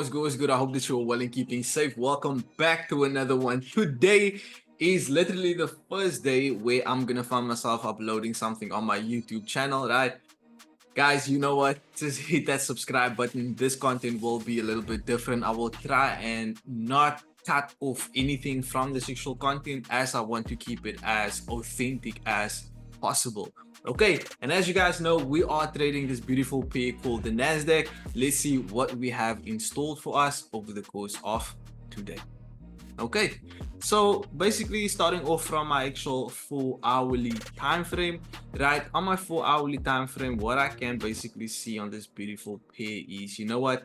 what's good? What's good? I hope that you're well and keeping safe. Welcome back to another one. Today is literally the first day where I'm gonna find myself uploading something on my YouTube channel, right? Guys, you know what? Just hit that subscribe button. This content will be a little bit different. I will try and not cut off anything from the sexual content as I want to keep it as authentic as possible. Okay, and as you guys know, we are trading this beautiful pair called the Nasdaq. Let's see what we have installed for us over the course of today. Okay, so basically starting off from my actual 4 hourly time frame, right? On my 4 hourly time frame, what I can basically see on this beautiful pair is, you know what,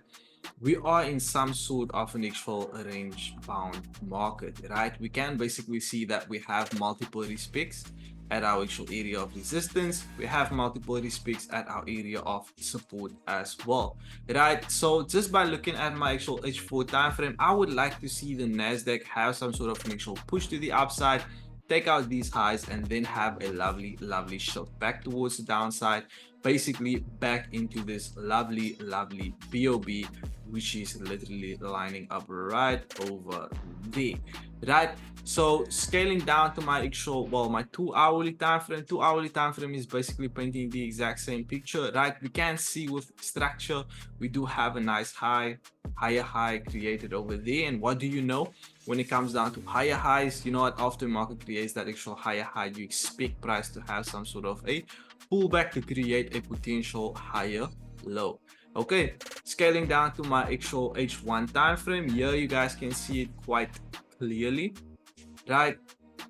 we are in some sort of an actual range bound market, right? We can basically see that we have multiple respects at our actual area of resistance. We have multiple respects at our area of support as well, right? So just by looking at my actual H4 time frame, I would like to see the Nasdaq have some sort of an actual push to the upside, take out these highs, and then have a lovely shift back towards the downside, basically back into this lovely bob, which is literally lining up right over there, right? So scaling down to my actual, well, my 2 hourly time frame. 2 hourly time frame is basically painting the exact same picture, right? We can see with structure, we do have a nice higher high created over there. And what do you know, when it comes down to higher highs, you know what, after market creates that actual higher high, you expect price to have some sort of a pullback to create a potential higher low. Okay, scaling down to my actual H1 time frame, here you guys can see it quite clearly, right?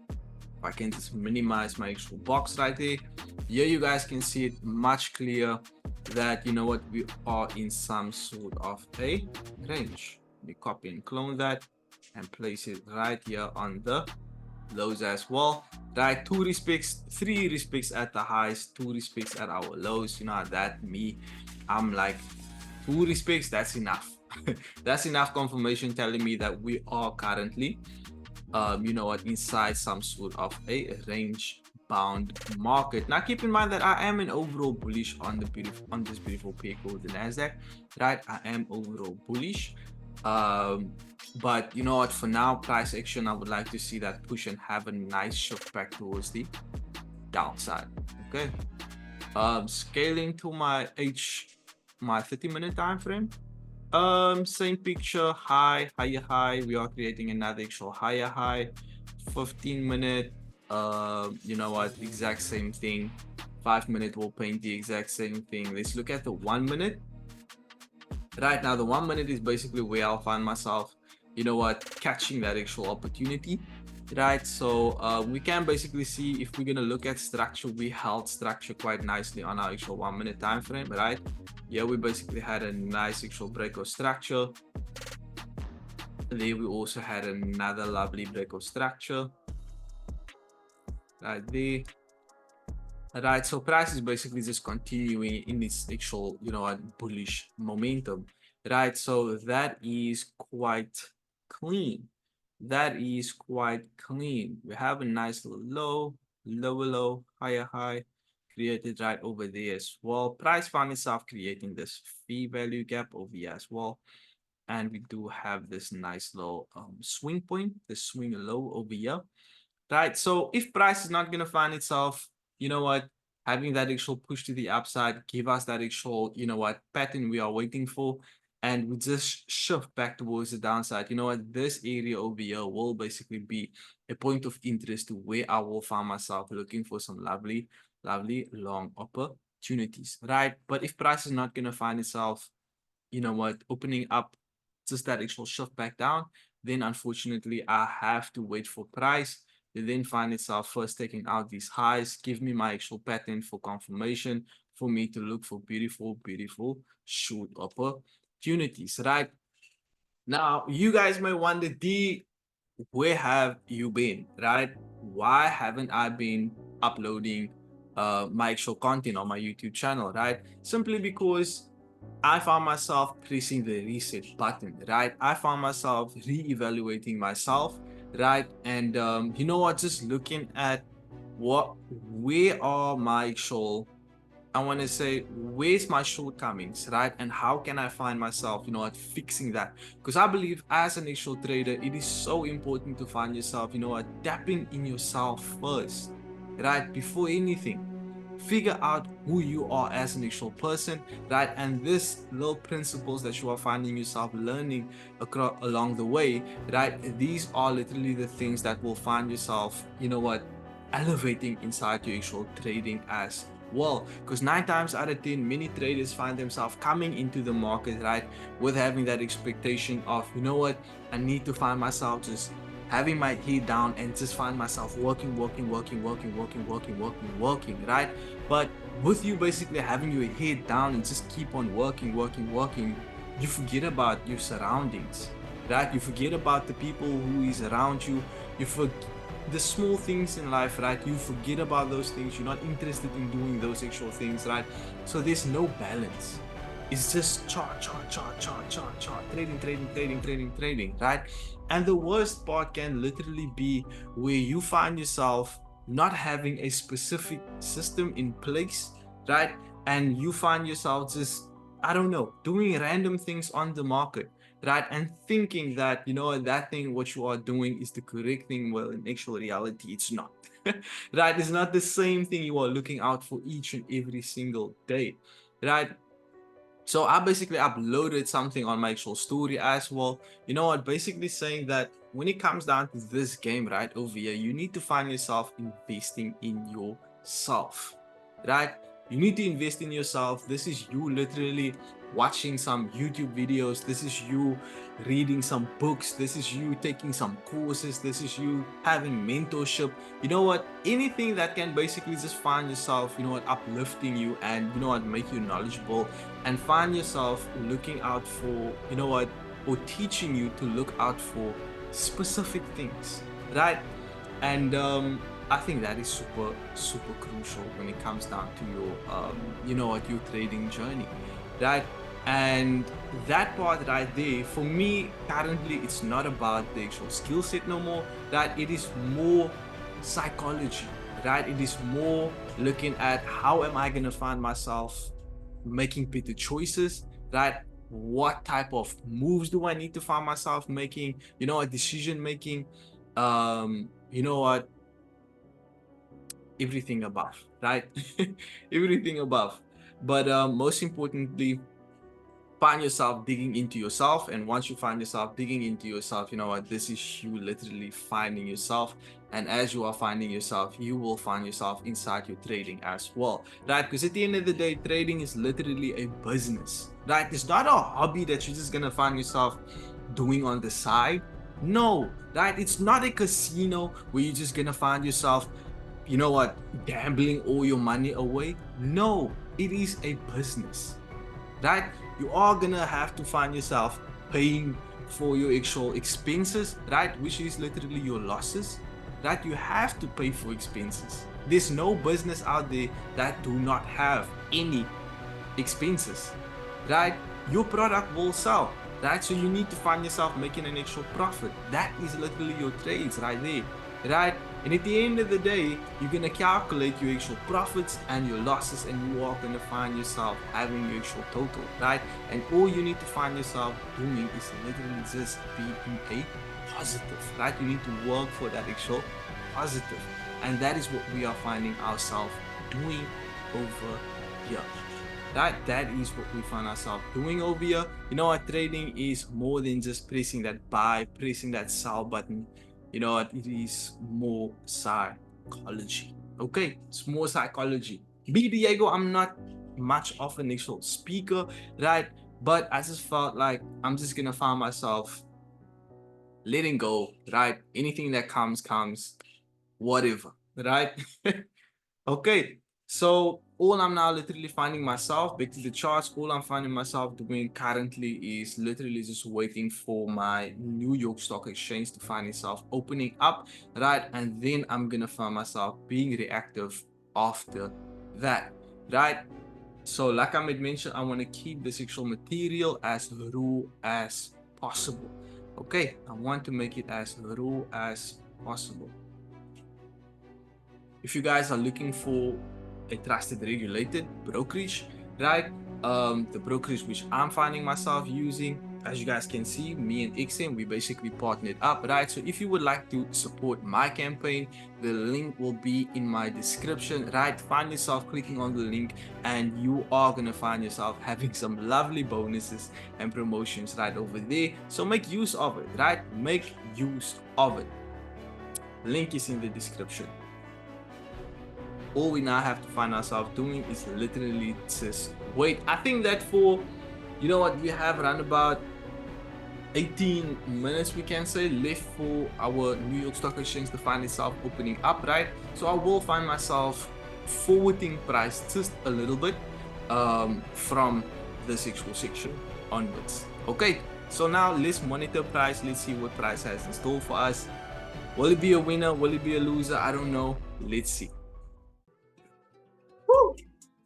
If I can just minimize my actual box right there, here you guys can see it much clearer that, you know what, we are in some sort of a range. Let me copy and clone that and place it right here on the lows as well, right? Three respects at the highs, 2 respects at our lows. You know that me, I'm like, 2 respects, that's enough. That's enough confirmation telling me that we are currently you know what, inside some sort of a range bound market. Now keep in mind that I am an overall bullish on this beautiful pair called the Nasdaq, right? I am overall bullish, but you know what, for now, price action, I would like to see that push and have a nice shift back towards the downside. Okay, scaling to my 30-minute time frame, same picture, higher high, we are creating another actual higher high. 15-minute, you know what, exact same thing. 5-minute will paint the exact same thing. Let's look at the 1-minute. Right now, the 1-minute is basically where I'll find myself, you know what, catching that actual opportunity, right? So we can basically see, if we're gonna look at structure, we held structure quite nicely on our actual 1-minute time frame, right? Yeah, we basically had a nice actual break of structure. There we also had another lovely break of structure right there. Right, so price is basically just continuing in its actual, you know, bullish momentum, right? So that is quite clean. That is quite clean. We have a nice low, lower low, higher high created right over there as well. Price found itself creating this fee value gap over here as well. And we do have this nice little swing point, the swing low over here, right? So if price is not going to find itself, you know what, having that actual push to the upside, give us that actual, you know what, pattern we are waiting for, and we just shift back towards the downside, you know what, this area over here will basically be a point of interest to where I will find myself looking for some lovely long opportunities, right? But if price is not going to find itself, you know what, opening up just that actual shift back down, then unfortunately I have to wait for price to then find itself first taking out these highs, give me my actual pattern for confirmation, for me to look for beautiful short opportunities, right? Now you guys may wonder, D, where have you been, right? Why haven't I been uploading my actual content on my YouTube channel, right? Simply because I found myself pressing the reset button, right? I found myself re-evaluating myself, right? And you know what, just looking at where are my actual I want to say, where's my shortcomings, right? And how can I find myself, fixing that? Because I believe as an actual trader, it is so important to find yourself, tapping in yourself first, right? Before anything, figure out who you are as an actual person, right? And this little principles that you are finding yourself learning across along the way, right? These are literally the things that will find yourself, elevating inside your actual trading as well. Because 9 times out of 10, many traders find themselves coming into the market, right, with having that expectation of, I need to find myself just having my head down and just find myself working, right? But with you basically having your head down and just keep on working, you forget about your surroundings, right? You forget about the people who is around you. You forget the small things in life, right? You forget about those things. You're not interested in doing those actual things, right? So there's no balance. It's just chart, trading, right? And the worst part can literally be where you find yourself not having a specific system in place, right? And you find yourself just, I don't know, doing random things on the market, right? And thinking that, that thing, what you are doing is the correct thing. Well, in actual reality, it's not, right? It's not the same thing you are looking out for each and every single day, right? So I basically uploaded something on my actual story as well. Basically saying that when it comes down to this game right over here, you need to find yourself investing in yourself, right? You need to invest in yourself. This is you literally watching some YouTube videos. This is you reading some books. This is you taking some courses. This is you having mentorship. Anything that can basically just find yourself, uplifting you and, make you knowledgeable, and find yourself looking out for, or teaching you to look out for specific things, right? And I think that is super crucial when it comes down to your your trading journey, right? And that part right there, for me currently, it's not about the actual skill set no more, right? It is more psychology, right? It is more looking at how am I going to find myself making better choices, right? What type of moves do I need to find myself making, a decision making, you know what, everything above, right? Everything above. But most importantly, find yourself digging into yourself. And once you find yourself digging into yourself, you know what, this is you literally finding yourself. And as you are finding yourself, you will find yourself inside your trading as well, right? Because at the end of the day, trading is literally a business, right? It's not a hobby that you're just gonna find yourself doing on the side. No, right? It's not a casino where you're just gonna find yourself, gambling all your money away. No, it is a business, right? You are gonna have to find yourself paying for your actual expenses, right? Which is literally your losses, right? You have to pay for expenses. There's no business out there that do not have any expenses, right? Your product will sell, right? So you need to find yourself making an actual profit. That is literally your trades right there, right? And at the end of the day, you're gonna calculate your actual profits and your losses, and you are gonna find yourself having your actual total, right? And all you need to find yourself doing is literally just being a positive, right? You need to work for that actual positive, and that is what we are finding ourselves doing over here. That is what we find ourselves doing over here. Trading is more than just pressing that buy, pressing that sell button. It is more psychology. Okay, it's more psychology. Be Diego, I'm not much of an actual speaker, right? But I just felt like I'm just gonna find myself letting go, right? Anything that comes, whatever, right? Okay, so all I'm now literally finding myself back to the charts. All I'm finding myself doing currently is literally just waiting for my New York Stock Exchange to find itself opening up, right? And then I'm gonna find myself being reactive after that, right? So like I made mention, I want to keep this actual material as raw as possible. Okay, I want to make it as raw as possible. If you guys are looking for a trusted regulated brokerage, right? The brokerage which I'm finding myself using, as you guys can see, me and XM, we basically partnered up, right? So if you would like to support my campaign, the link will be in my description, right? Find yourself clicking on the link and you are gonna find yourself having some lovely bonuses and promotions right over there. So make use of it, right? Make use of it. Link is in the description. All we now have to find ourselves doing is literally just wait. I think that for, you know what, we have around about 18 minutes, we can say, left for our New York Stock Exchange to find itself opening up, right? So I will find myself forwarding price just a little bit from this actual section onwards. Okay, so now let's monitor price. Let's see what price has in store for us. Will it be a winner? Will it be a loser? I don't know. Let's see. Woo!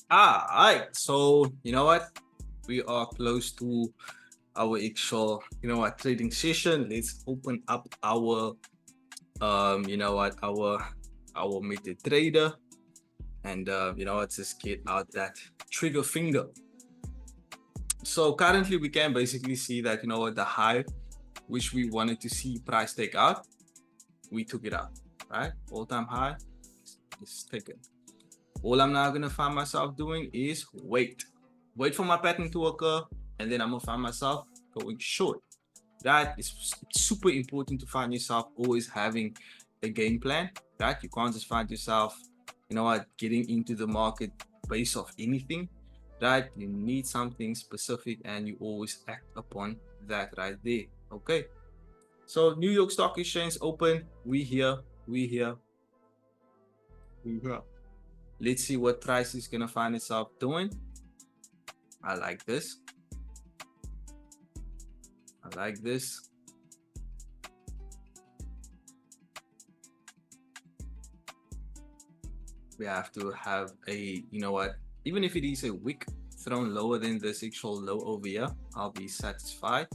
All right, so you know what, we are close to our actual, you know what, trading session. Let's open up our you know what, our MetaTrader, and you know what, just get out that trigger finger. So currently we can basically see that, you know what, the high which we wanted to see price take out, we took it out, right? All-time high is taken. All I'm now gonna find myself doing is wait for my pattern to occur, and then I'm gonna find myself going short. That is super important to find yourself always having a game plan, right? You can't just find yourself, you know what, getting into the market based off anything, right? You need something specific and you always act upon that right there. Okay, so New York Stock Exchange open, we here. Let's see what price is gonna find itself doing. I like this. I like this. We have to have a, you know what, even if it is a wick thrown lower than this actual low over here, I'll be satisfied.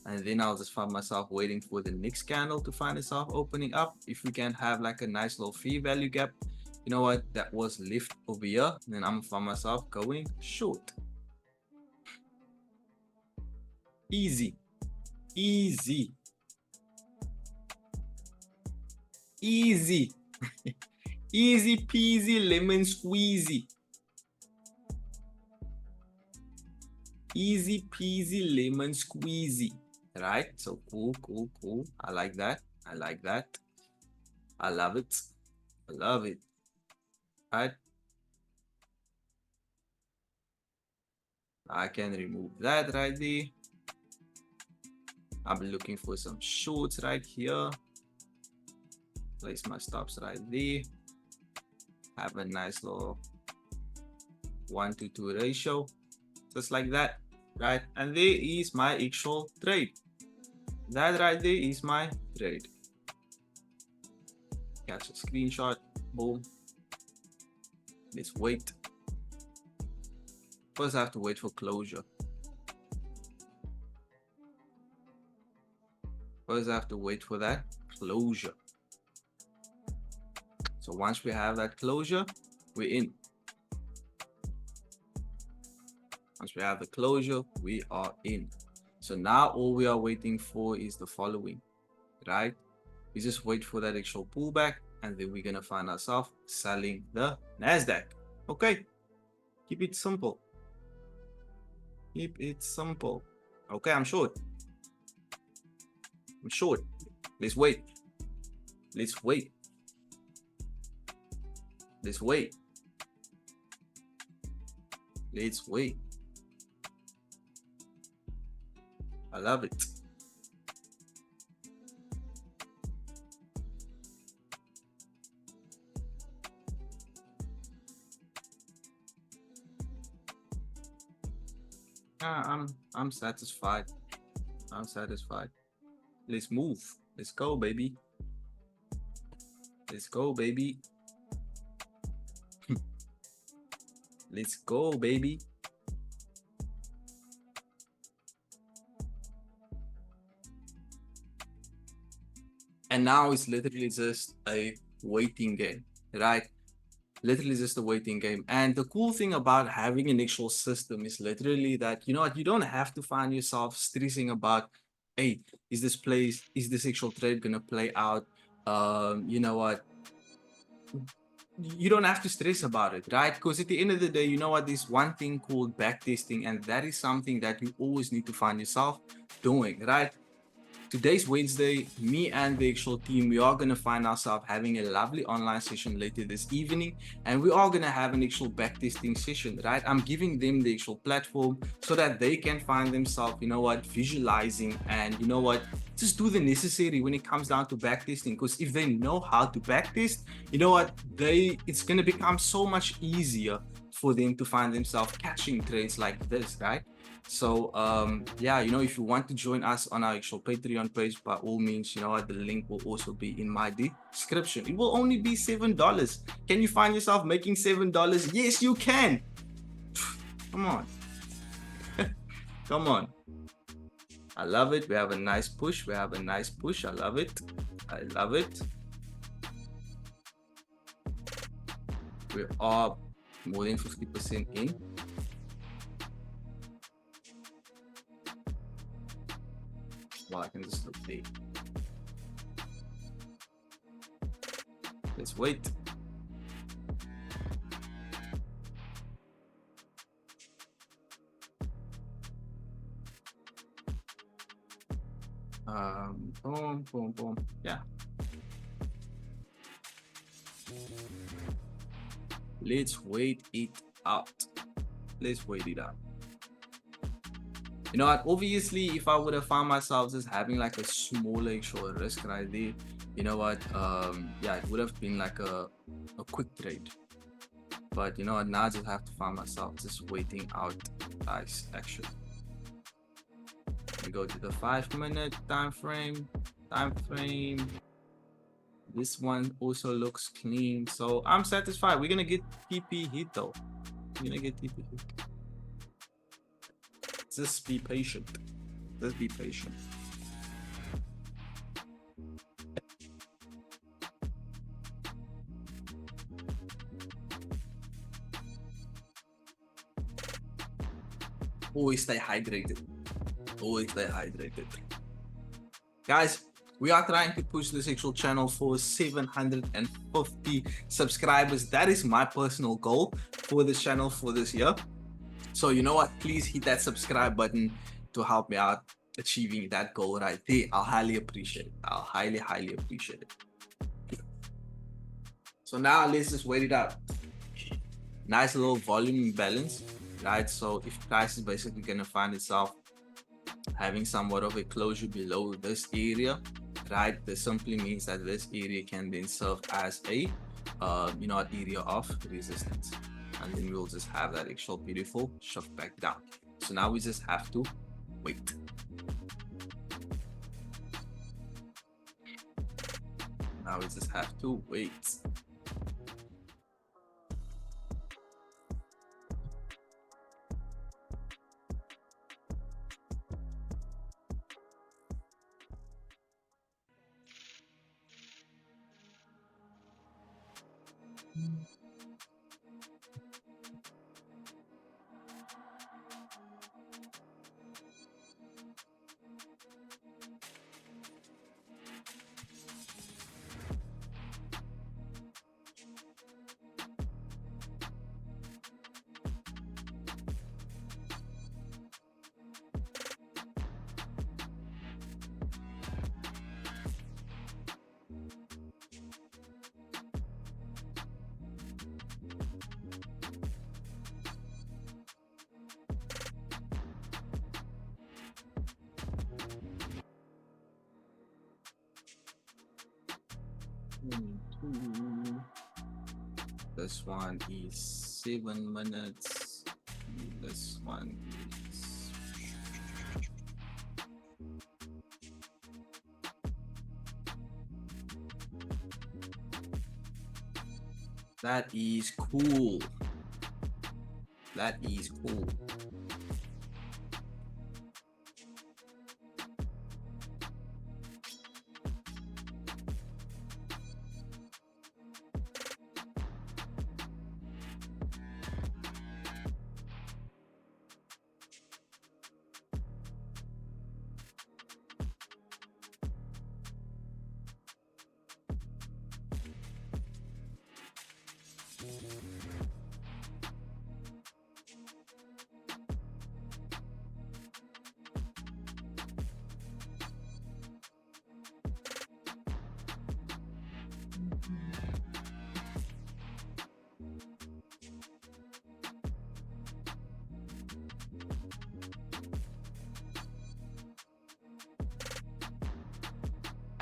And then I'll just find myself waiting for the next candle to find itself opening up. If we can have like a nice little fee value gap, you know what, that was left over here, then I'm gonna find myself going short. Easy, easy, easy. Easy peasy lemon squeezy. Easy peasy lemon squeezy. Right? So cool. I like that. I love it. Right? I can remove that right there. I'll be looking for some shorts right here. Place my stops right there. Have a nice little 1-to-2 ratio, just like that, right? And there is my actual trade. That right there is my trade. Catch a screenshot. Boom. Let's wait. First I have to wait for closure. First I have to wait for that closure. So once we have that closure, we're in. Once we have the closure, we are in. So now all we are waiting for is the following, right? We just wait for that actual pullback, and then we're gonna find ourselves selling the Nasdaq. Okay, keep it simple. Keep it simple. Okay, I'm short. Let's wait. Let's wait. I love it. I'm satisfied. Let's move. Let's go, baby. Let's go, baby. And now it's literally just a waiting game, right? Literally just a waiting game. And the cool thing about having an actual system is literally that, you know what, you don't have to find yourself stressing about, hey, is this actual trade gonna play out? You know what, you don't have to stress about it, right? Because at the end of the day, you know what, there's one thing called backtesting, and that is something that you always need to find yourself doing, right? Today's Wednesday, me and the actual team, we are going to find ourselves having a lovely online session later this evening, and we are going to have an actual backtesting session, right? I'm giving them the actual platform so that they can find themselves, you know what, visualizing, and you know what, just do the necessary when it comes down to backtesting. Because if they know how to backtest, you know what, it's going to become so much easier for them to find themselves catching trades like this, right? So yeah, you know, if you want to join us on our actual Patreon page, by all means, you know what, the link will also be in my description. It will only be $7. Can you find yourself making $7? Yes, you can. Come on. Come on. I love it. We have a nice push. I love it. I love it. We are more than 50% in. Well, I can just look there. Let's wait. Boom, boom, boom. Yeah. Let's wait it out. Let's wait it out. You know what, obviously, if I would have found myself just having like a smaller actual risk right there, you know what, yeah, it would have been like a quick trade. But you know what, now I just have to find myself just waiting out nice action. We go to the 5-minute time frame. This one also looks clean, so I'm satisfied. We're gonna get TP hit though. We're gonna get TP hit. Just be patient. Just be patient. Always stay hydrated. Always stay hydrated. Guys, we are trying to push this actual channel for 750 subscribers. That is my personal goal for this channel for this year. So you know what, please hit that subscribe button to help me out achieving that goal right there. I'll highly appreciate it. I'll highly appreciate it. So now let's just wait it out. Nice little volume imbalance, right? So if price is basically gonna find itself having somewhat of a closure below this area, right, this simply means that this area can then serve as a you know, area of resistance, and then we'll just have that actual beautiful shift back down. So now we just have to wait. Now we just have to wait. This one is 7 minutes. This one is that is cool. That is cool.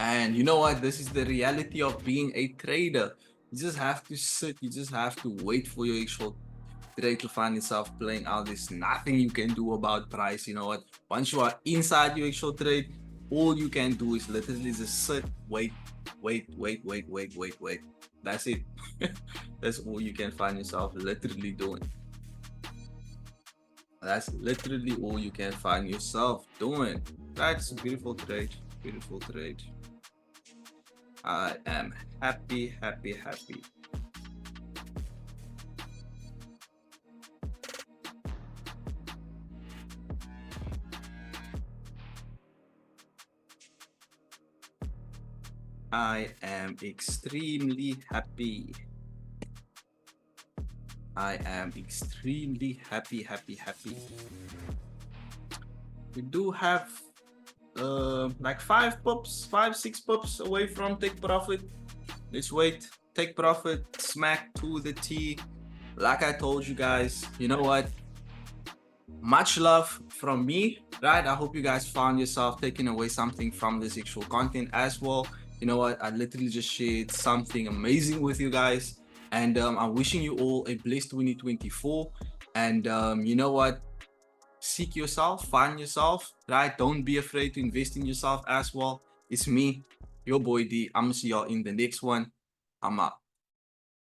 And you know what? This is the reality of being a trader. You just have to sit, you just have to wait for your actual trade to find itself playing out. There's nothing you can do about price. You know what? Once you are inside your actual trade, all you can do is literally just sit, wait. That's it. That's all you can find yourself literally doing. That's literally all you can find yourself doing. That's a beautiful trade. Beautiful trade. I am happy. I am extremely happy. I am extremely happy. We do have like 6 pips away from take profit. Let's wait. Take profit, smack to the T. Like I told you guys, you know what? Much love from me, right? I hope you guys found yourself taking away something from this actual content as well. You know what? I literally just shared something amazing with you guys. And I'm wishing you all a blessed 2024. And you know what? Seek yourself, find yourself, right? Don't be afraid to invest in yourself as well. It's me, your boy D. I'm gonna see y'all in the next one. I'm out.